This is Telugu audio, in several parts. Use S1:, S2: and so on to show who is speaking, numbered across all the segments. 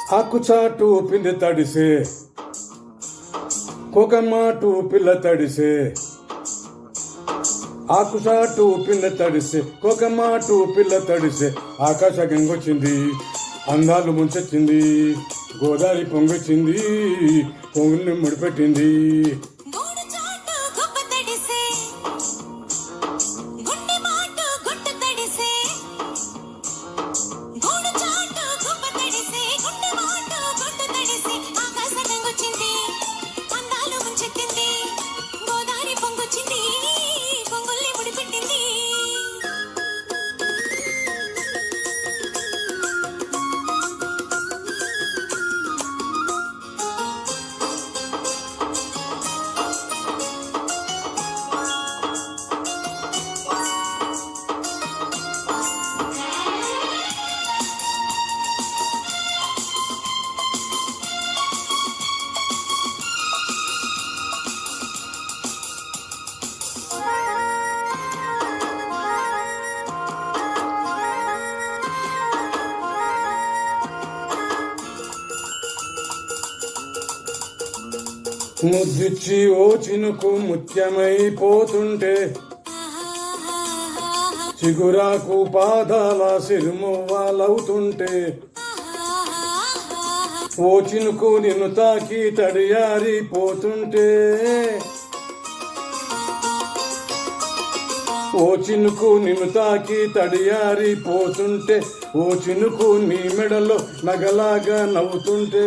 S1: ఆకుచాటు పిండి తడిసే కోకమ్మాటు పిల్ల తడిసే ఆకుచాటు పిండి తడిసే కోకమ్మాటు పిల్ల తడిసే ఆకాశ గంగొచ్చింది అందాలు ముంచెచ్చింది గోదావరి పొంగొచ్చింది పొంగుల్ని ముడిపెట్టింది ముద్దిచ్చి ఓ చినుకు ముత్యమైపోతుంటే చిగురాకు పాదాల సిరుమువ్వాలవుతుంటే ఓ చినుకు నిన్ను తాకి తడియారిపోతుంటే ఓ చినుకు నిన్ను తాకి తడియారిపోతుంటే ఓ చినుకు నీ మెడలో నగలాగా నవ్వుతుంటే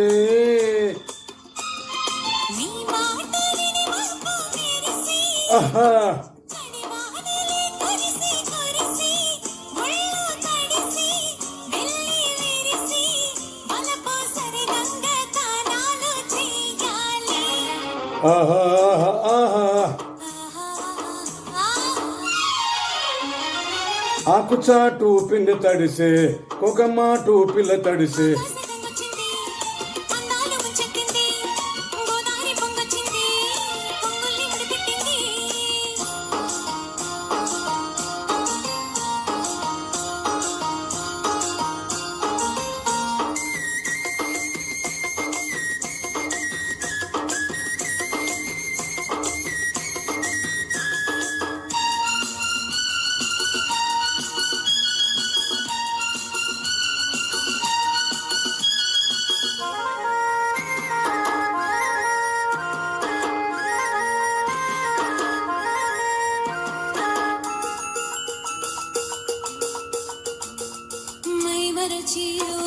S1: ఆహా ఆహా ఆహా ఆకుచాటు పిండి తడిసే కోకమ్మాటు పిల్ల తడిసే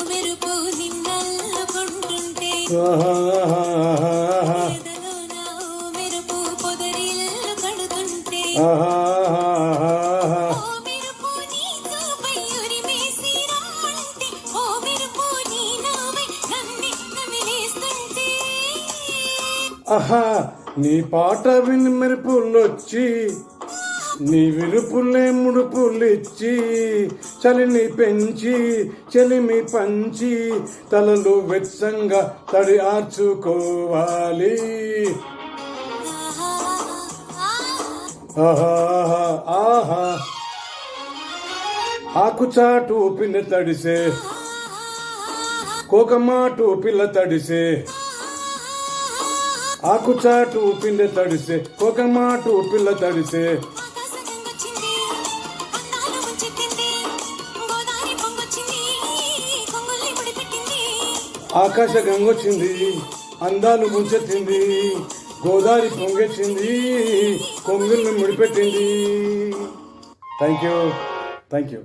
S2: మెరుపు నిన్నల్లుకుంటుంటే మెరుపు పొదరిల్లు కడుతుంటే మెరుపు నీతో పయ్యురిమేసి రమ్మంటే ఓ మెరుపు నీ నావై నన్ను నమిలేస్తుంటే
S1: ఆహా నీ పాట విని మెరుపులొచ్చి నీ విరుపులే ముడుపులిచ్చి చలిని పెంచి చెలిమి పంచి తలలు వెచ్చంగా తడి ఆర్చుకోవాలి ఆహా ఆహా ఆకుచాటు పిల్ల తడిసే కోకమ్మాటు పిల్ల తడిసే ఆకుచాటు పిండి తడిసే కోకమ్మాటు పిల్ల తడిసే ఆకాశ గంగొచ్చింది అందాలు ముంచెత్తింది గోదావరి పొంగెచ్చింది కొంగుల్ని ముడిపెట్టింది థ్యాంక్ యూ